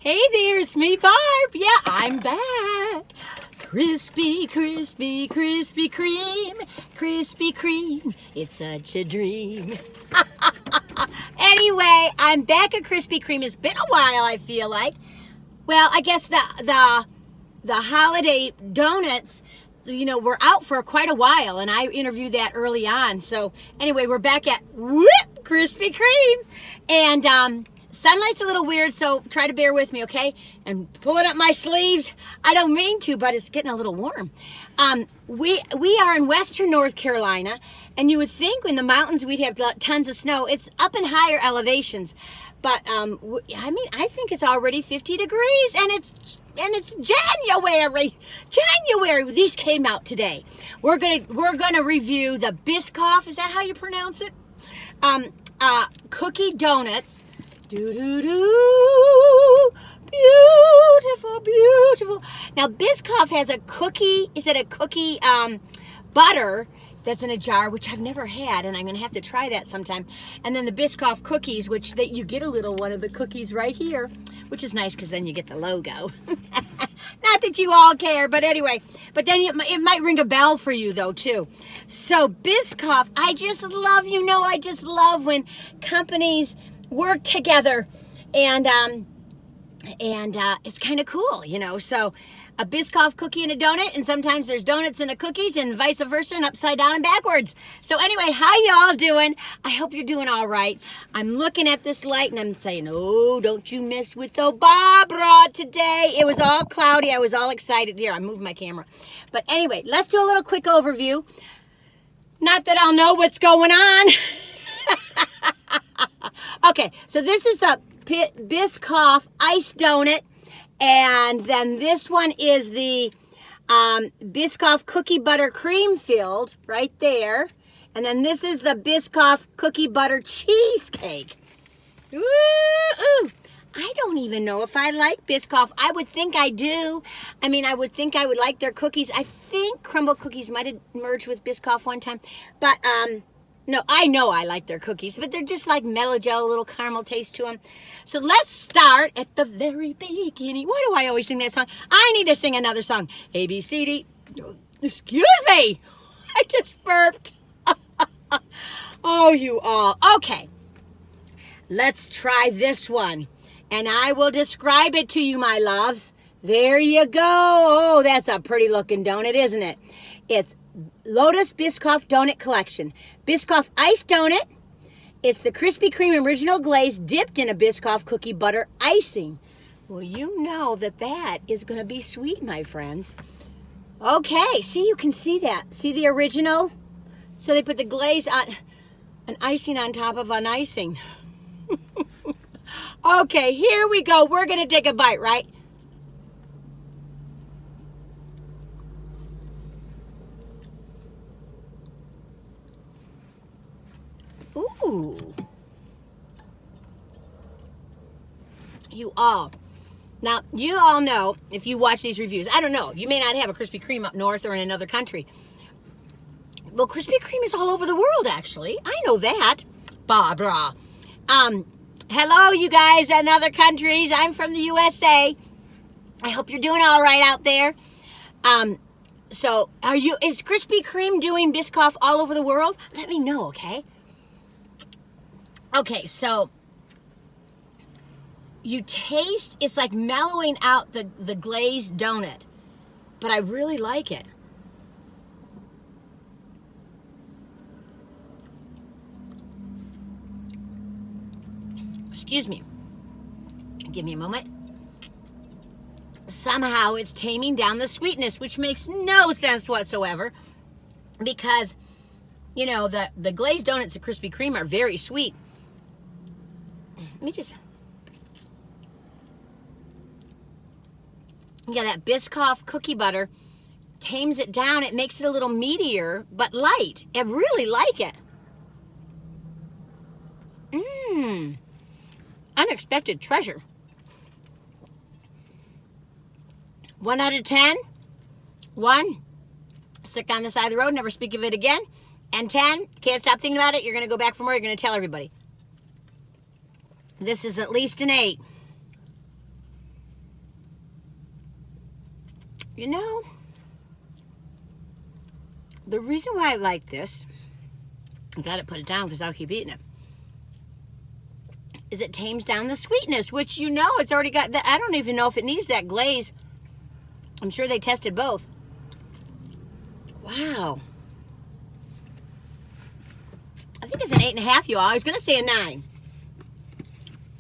Hey there, it's me, Barb. Yeah, I'm back. Krispy Kreme, Krispy Kreme. It's such a dream. Anyway, I'm back at Krispy Kreme. It's been a while, I feel like. Well, I guess the holiday donuts, were out for quite a while, and I interviewed that early on. So anyway, we're back at Krispy Kreme, and sunlight's a little weird, so try to bear with me, okay? And pulling up my sleeves. I don't mean to, but it's getting a little warm. We are in western North Carolina, and you would think in the mountains we'd have tons of snow. It's up in higher elevations, but I think it's already 50 degrees, and it's January. These came out today. We're gonna review the Biscoff. Is that how you pronounce it? Cookie donuts. Beautiful, beautiful. Now, Biscoff has a cookie, is it a cookie butter that's in a jar, which I've never had, and I'm going to have to try that sometime. And then the Biscoff cookies, which you get a little one of the cookies right here, which is nice because then you get the logo. Not that you all care, but anyway. But then it might ring a bell for you, though, too. So, Biscoff, I just love when companies work together, and it's kind of cool, so a Biscoff cookie and a donut, and sometimes there's donuts and the cookies and vice versa, and upside down and backwards. So anyway, how y'all doing? I hope you're doing all right. I'm looking at this light and I'm saying, oh, don't you mess with the Barbara today. It was all cloudy. I was all excited. Here, I moved my camera. But anyway, let's do a little quick overview. Not that I'll know what's going on. Okay, so this is the Biscoff Iced Doughnut, and then this one is the Biscoff Cookie Butter Cream filled, right there. And then this is the Biscoff Cookie Butter Cheesecake. Ooh. I don't even know if I like Biscoff. I would think I do. I would think I would like their cookies. I think Crumble Cookies might have merged with Biscoff one time, but no, I know I like their cookies, but they're just like mellow gel, a little caramel taste to them. So let's start at the very beginning. Why do I always sing that song? I need to sing another song. A, B, C, D. Excuse me. I just burped. Oh, you all. Okay. Let's try this one. And I will describe it to you, my loves. There you go. Oh, that's a pretty looking donut, isn't it? It's Lotus Biscoff Doughnut Collection. Biscoff Iced Doughnut. It's the Krispy Kreme original glaze dipped in a Biscoff cookie butter icing. Well, you know that is going to be sweet, my friends. Okay, see, you can see that. See the original? So they put the glaze on, an icing on top of an icing. Okay, here we go. We're going to take a bite, right? Ooh. You all know, if you watch these reviews, I don't know, you may not have a Krispy Kreme up north or in another country. Well, Krispy Kreme is all over the world, actually. I know that. Barbara. Hello, you guys in other countries. I'm from the USA. I hope you're doing all right out there. So, is Krispy Kreme doing Biscoff all over the world? Let me know, okay? Okay, so you taste, it's like mellowing out the glazed donut, but I really like it. Excuse me. Give me a moment. Somehow it's taming down the sweetness, which makes no sense whatsoever, because, the glazed donuts at Krispy Kreme are very sweet. Let me just... Yeah, that Biscoff cookie butter tames it down. It makes it a little meatier, but light. I really like it. Unexpected treasure. 1 out of 10. 1. Stick on the side of the road, never speak of it again. And 10, can't stop thinking about it. You're going to go back for more. You're going to tell everybody. This is at least an 8. You know, the reason why I like this, I gotta put it down because I'll keep eating it, is it tames down the sweetness, which you know it's already got that. I don't even know if it needs that glaze. I'm sure they tested both. Wow. I think it's an 8.5, you all. I was gonna say a 9.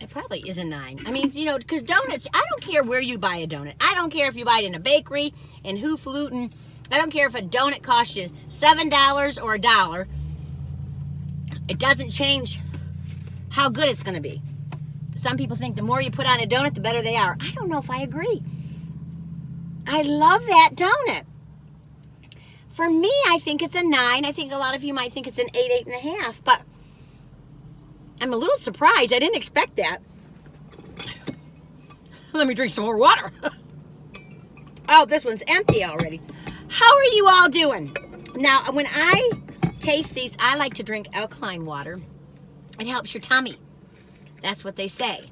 It probably is a 9. I mean, you know, because donuts, I don't care where you buy a donut. I don't care if you buy it in a bakery, in Hoofluton. I don't care if a donut costs you $7 or $1. It doesn't change how good it's going to be. Some people think the more you put on a donut, the better they are. I don't know if I agree. I love that donut. For me, I think it's a 9. I think a lot of you might think it's an 8, 8.5, but I'm a little surprised. I didn't expect that. Let me drink some more water. Oh, this one's empty already. How are you all doing? Now, when I taste these, I like to drink alkaline water. It helps your tummy. That's what they say.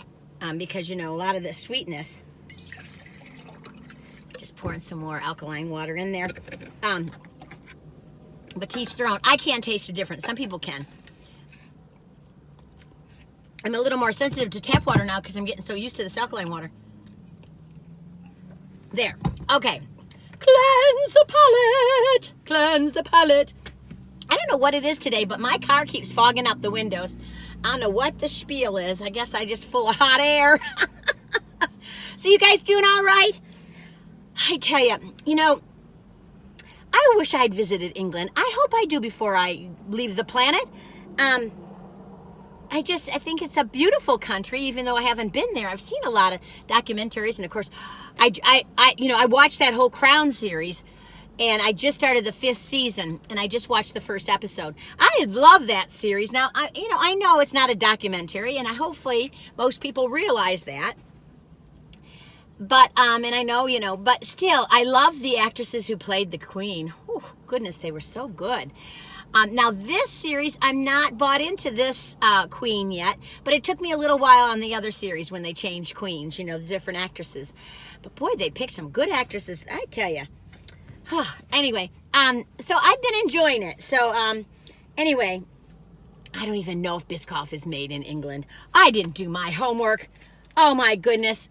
Because, you know, a lot of the sweetness. Just pouring some more alkaline water in there. But to each their own. I can't taste a difference. Some people can. I'm a little more sensitive to tap water now because I'm getting so used to this alkaline water. There. Okay. Cleanse the palate. Cleanse the palate. I don't know what it is today, but my car keeps fogging up the windows. I don't know what the spiel is. I guess I just full of hot air. So you guys doing all right? I tell you, you know, I wish I'd visited England. I hope I do before I leave the planet. I think it's a beautiful country, even though I haven't been there. I've seen a lot of documentaries, and of course, I watched that whole Crown series, and I just started the 5th season, and I just watched the first episode. I love that series. Now, I know it's not a documentary, and hopefully most people realize that. But, and I know, you know, but still, I love the actresses who played the Queen. Oh, goodness, they were so good. Now, this series, I'm not bought into this Queen yet, but it took me a little while on the other series when they changed Queens, you know, the different actresses. But boy, they picked some good actresses, I tell you. Anyway, so I've been enjoying it. So, anyway, I don't even know if Biscoff is made in England. I didn't do my homework. Oh, my goodness.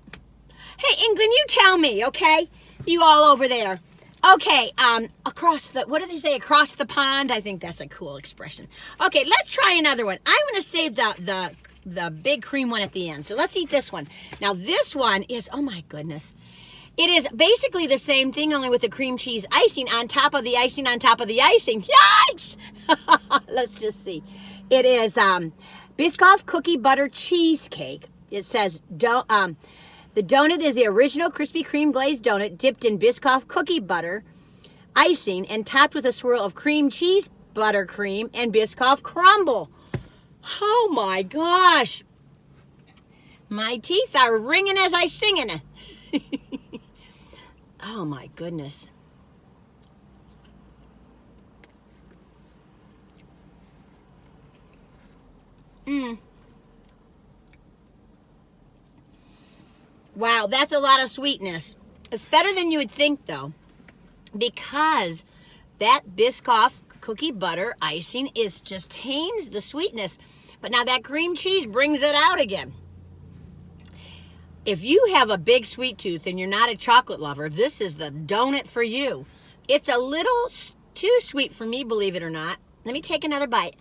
Hey, England, you tell me, okay? You all over there. Okay, across the, what do they say, across the pond? I think that's a cool expression. Okay, let's try another one. I'm going to save the big cream one at the end. So let's eat this one. Now, this one is, oh my goodness. It is basically the same thing, only with the cream cheese icing on top of the icing on top of the icing. Yikes! Let's just see. It is Biscoff Cookie Butter Cheesecake. It says, the donut is the original Krispy Kreme glazed donut dipped in Biscoff cookie butter icing and topped with a swirl of cream cheese, buttercream, and Biscoff crumble. Oh my gosh. My teeth are ringing as I singing. Oh my goodness. Wow, that's a lot of sweetness. It's better than you would think, though, because that Biscoff cookie butter icing is just tames the sweetness. But now that cream cheese brings it out again. If you have a big sweet tooth and you're not a chocolate lover, this is the donut for you. It's a little too sweet for me, believe it or not. Let me take another bite.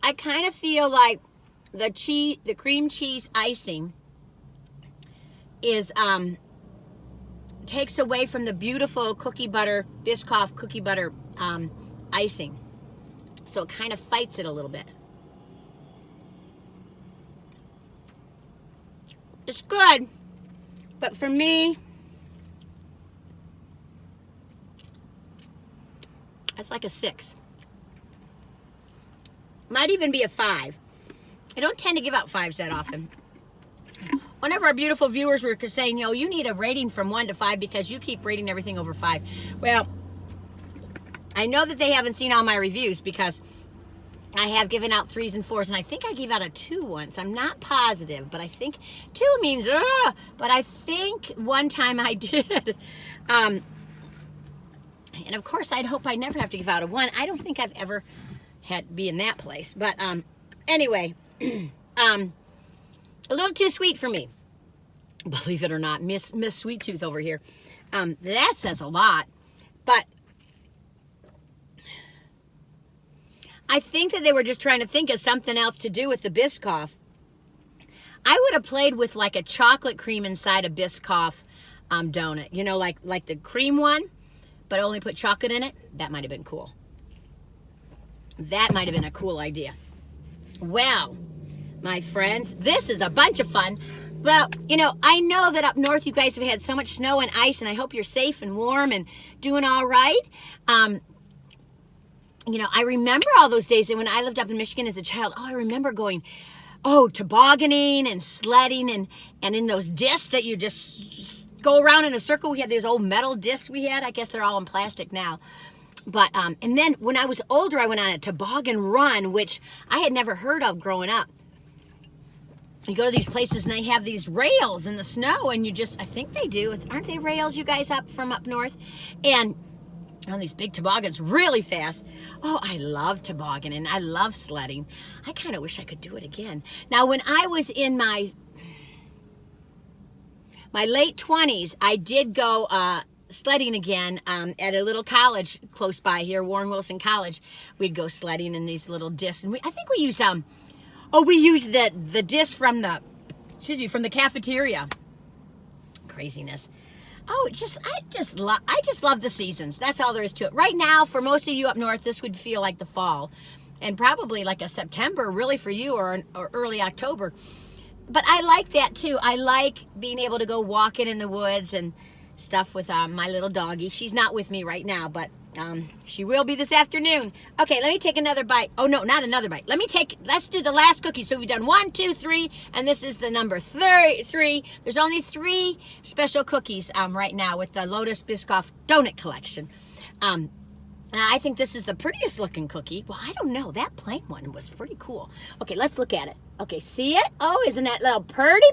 I kind of feel like the cream cheese icing is takes away from the beautiful cookie butter, Biscoff cookie butter icing. So it kind of fights it a little bit. It's good, but for me, it's like a 6. Might even be a 5. I don't tend to give out 5s that often. One of our beautiful viewers were saying, you know, you need a rating from 1 to 5 because you keep rating everything over 5. Well, I know that they haven't seen all my reviews because I have given out 3s and 4s, and I think I gave out a 2 once. I'm not positive, but I think 2 means, but I think one time I did. And of course, I'd hope I never have to give out a 1. I don't think I've ever had to be in that place. But anyway, a little too sweet for me. Believe it or not, Miss Sweet Tooth over here. That says a lot. But I think that they were just trying to think of something else to do with the Biscoff. I would have played with like a chocolate cream inside a Biscoff donut. You know, like the cream one, but only put chocolate in it. That might have been cool. That might have been a cool idea. Well, my friends, this is a bunch of fun. Well, you know, I know that up north you guys have had so much snow and ice, and I hope you're safe and warm and doing all right. You know, I remember all those days, and when I lived up in Michigan as a child, I remember going, tobogganing and sledding and in those discs that you just go around in a circle. We had these old metal discs we had. I guess they're all in plastic now. But, and then when I was older, I went on a toboggan run, which I had never heard of growing up. You go to these places and they have these rails in the snow, and you just, I think they do. Aren't they rails, you guys, from up north? And on these big toboggans really fast. Oh, I love tobogganing. I love sledding. I kind of wish I could do it again. Now, when I was in my late 20s, I did go sledding again at a little college close by here, Warren Wilson College. We'd go sledding in these little discs. And I think we used we used the disc from the cafeteria. Craziness. Oh, I just love the seasons. That's all there is to it. Right now, for most of you up north, this would feel like the fall, and probably like a September, really, for you, or early October. But I like that too. I like being able to go walking in the woods and stuff with my little doggie. She's not with me right now, but she will be this afternoon. Okay, let me take another bite. Oh no, not another bite. Let's do the last cookie. So we've done 1, 2, 3, and this is the number 3. There's only 3 special cookies right now with the Lotus Biscoff Doughnut collection. And I think this is the prettiest looking cookie. Well, I don't know. That plain one was pretty cool. Okay, let's look at it. Okay, see it? Oh, isn't that little purty?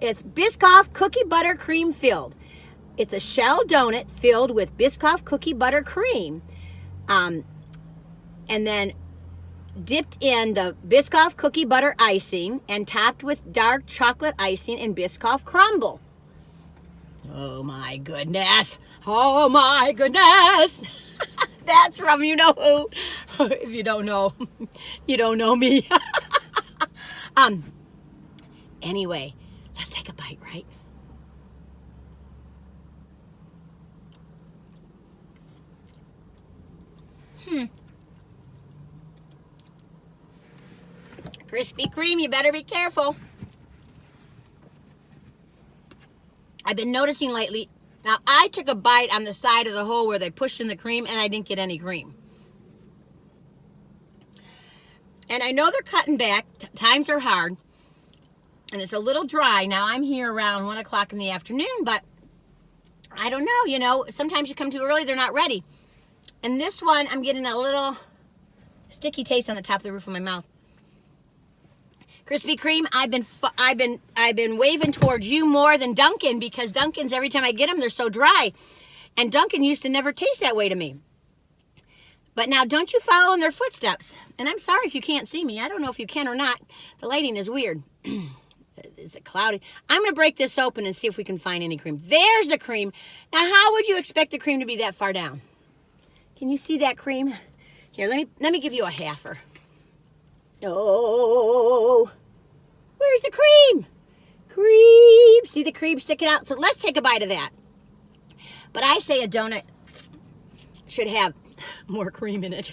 It's Biscoff Cookie Butter Cream filled. It's a shell donut filled with Biscoff Cookie Butter Cream. And then dipped in the Biscoff Cookie Butter icing and topped with dark chocolate icing and Biscoff crumble. Oh my goodness. Oh my goodness. That's from you know who. If you don't know, you don't know me. Anyway, let's take a bite, right? Krispy Kreme, you better be careful. I've been noticing lately. Now, I took a bite on the side of the hole where they pushed in the cream, and I didn't get any cream. And I know they're cutting back. Times are hard. And it's a little dry. Now, I'm here around 1 o'clock in the afternoon, but I don't know. You know, sometimes you come too early, they're not ready. And this one, I'm getting a little sticky taste on the top of the roof of my mouth. Krispy Kreme, I've been waving towards you more than Dunkin', because Dunkin's, every time I get them, they're so dry. And Dunkin' used to never taste that way to me. But now, don't you follow in their footsteps. And I'm sorry if you can't see me. I don't know if you can or not. The lighting is weird. Is it cloudy? I'm going to break this open and see if we can find any cream. There's the cream. Now, how would you expect the cream to be that far down? Can you see that cream? Here, let me give you a halfer. Oh, where's the cream? Cream. See the cream sticking out? So let's take a bite of that. But I say a donut should have more cream in it.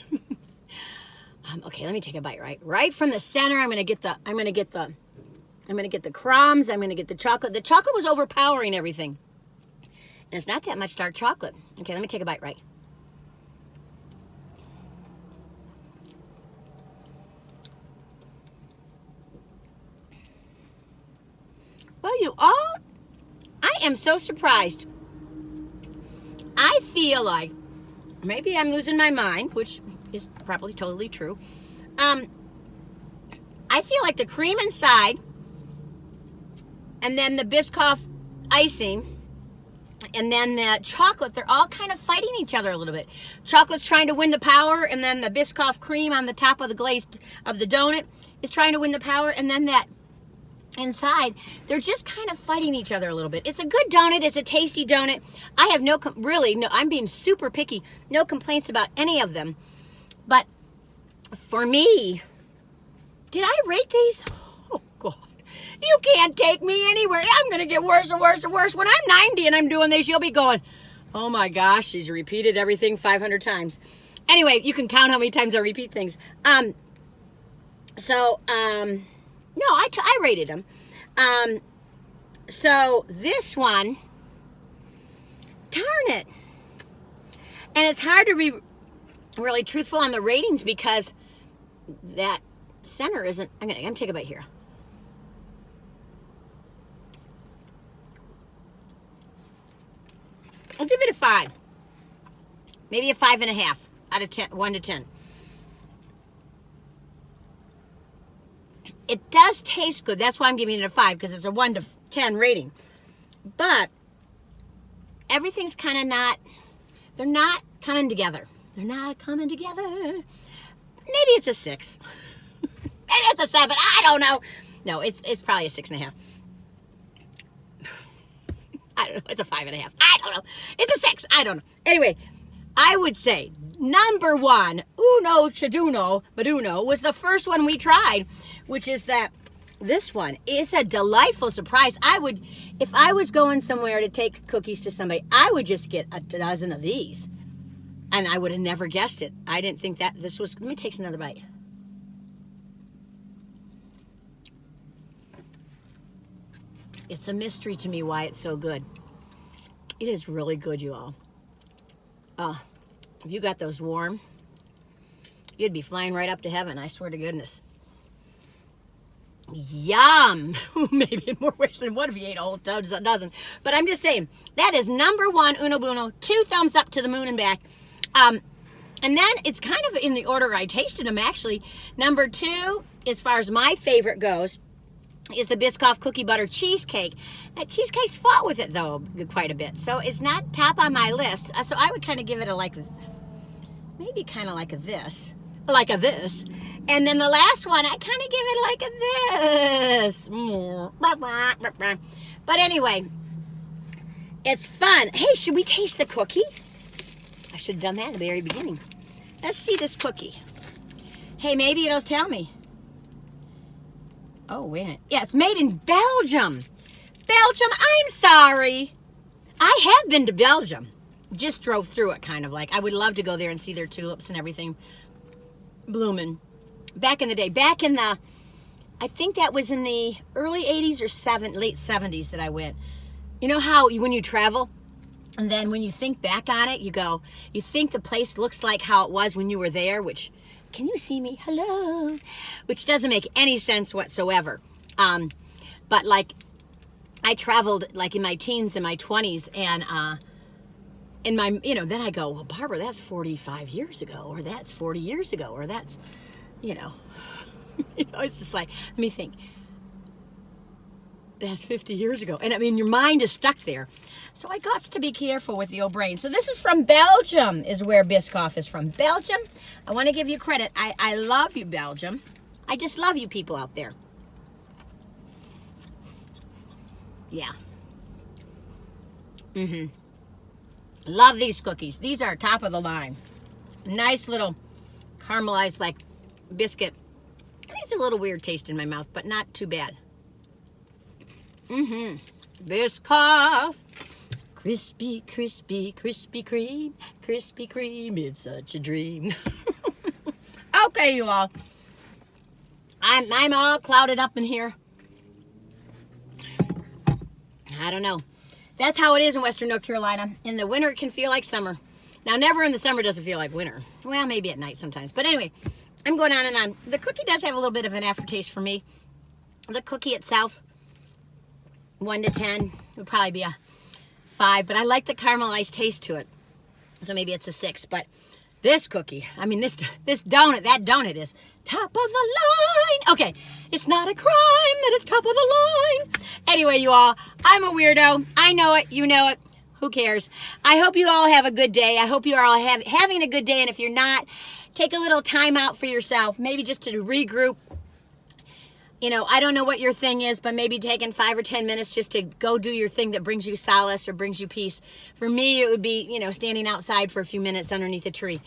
Okay, let me take a bite. Right from the center. I'm gonna get the crumbs. I'm gonna get the chocolate. The chocolate was overpowering everything, and it's not that much dark chocolate. Okay, let me take a bite. Well, you all, I am so surprised. I feel like maybe I'm losing my mind, which is probably totally true. I feel like the cream inside and then the Biscoff icing and then the chocolate, they're all kind of fighting each other a little bit. Chocolate's trying to win the power, and then the Biscoff cream on the top of the glaze of the donut is trying to win the power, and then that inside, they're just kind of fighting each other a little bit. It's a good donut. It's a tasty donut. I have no, I'm being super picky. No complaints about any of them. But for me, did I rate these? Oh, God. You can't take me anywhere. I'm going to get worse and worse and worse. When I'm 90 and I'm doing this, you'll be going, oh my gosh, she's repeated everything 500 times. Anyway, you can count how many times I repeat things. No, I rated them. So this one, darn it. And it's hard to be really truthful on the ratings because that center isn't, I'm gonna take a bite here. I'll give it a 5. Maybe a 5.5 out of 10, 1 to 10. It does taste good. That's why I'm giving it a 5, because it's a 1 to 10 rating. But everything's kind of not, they're not coming together. They're not coming together. Maybe it's a 6. Maybe it's a 7. I don't know. No, it's probably a 6.5. I don't know. It's a 5.5. I don't know. It's a 6. I don't know. Anyway, I would say number 1, uno chaduno, maduno, was the first one we tried, which is this one. It's a delightful surprise. If I was going somewhere to take cookies to somebody, I would just get a dozen of these. And I would have never guessed it. I didn't think that this was, let me take another bite. It's a mystery to me why it's so good. It is really good, you all. If you got those warm, you'd be flying right up to heaven, I swear to goodness. Yum! Maybe in more ways than one if you ate a whole dozen. But I'm just saying, that is number 1, uno buno, 2 thumbs up to the moon and back. And then it's kind of in the order I tasted them, actually. Number 2, as far as my favorite goes, is the Biscoff Cookie Butter Cheesecake. That cheesecake's fought with it, though, quite a bit. So it's not top on my list. So I would kind of give it a maybe kind of like a this. Like a this. And then the last one, I kind of give it like a this. But anyway, it's fun. Hey, should we taste the cookie? I should have done that at the very beginning. Let's see this cookie. Hey, maybe it'll tell me. Oh, wait a minute. Yeah, it's made in Belgium. Belgium, I'm sorry. I have been to Belgium. Just drove through it, kind of like. I would love to go there and see their tulips and everything blooming. Back in the day. Back in the, I think that was in the early 80s or late 70s that I went. You know how when you travel, and then when you think back on it, you think the place looks like how it was when you were there, which... Can you see me? Hello. Which doesn't make any sense whatsoever. But like, I traveled like in my teens and my 20s, and in my, then I go, well, Barbara, that's 45 years ago, or that's 40 years ago, or that's, it's just like, let me think. That's 50 years ago. And I mean, your mind is stuck there. So I got to be careful with the old brain. So this is from Belgium, is where Biscoff is from. Belgium. I want to give you credit. I love you, Belgium. I just love you people out there. Yeah. Love these cookies. These are top of the line. Nice little caramelized like biscuit. It's a little weird taste in my mouth, but not too bad. Biscoff. Crispy, crispy, Krispy Kreme. Krispy Kreme, it's such a dream. Okay, you all. I'm all clouded up in here. I don't know. That's how it is in Western North Carolina. In the winter, it can feel like summer. Now, never in the summer does it feel like winter. Well, maybe at night sometimes. But anyway, I'm going on and on. The cookie does have a little bit of an aftertaste for me. The cookie itself, 1 to 10 would probably be a 5. But I like the caramelized taste to it. So maybe it's a 6. But this cookie, I mean this donut, that donut is top of the line. Okay, it's not a crime that it's top of the line. Anyway, you all, I'm a weirdo. I know it, you know it. Who cares? I hope you all have a good day. I hope you are all having a good day, and if you're not, take a little time out for yourself, maybe just to regroup. You know, I don't know what your thing is, but maybe taking 5 or 10 minutes just to go do your thing that brings you solace or brings you peace. For me, it would be, you know, standing outside for a few minutes underneath a tree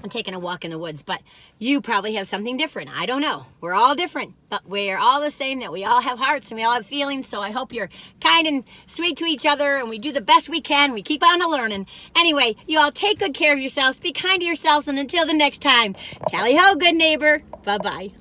and taking a walk in the woods. But you probably have something different. I don't know. We're all different, but we're all the same, that we all have hearts and we all have feelings. So I hope you're kind and sweet to each other, and we do the best we can. We keep on learning. Anyway, you all take good care of yourselves. Be kind to yourselves, and until the next time, tally ho, good neighbor. Bye-bye.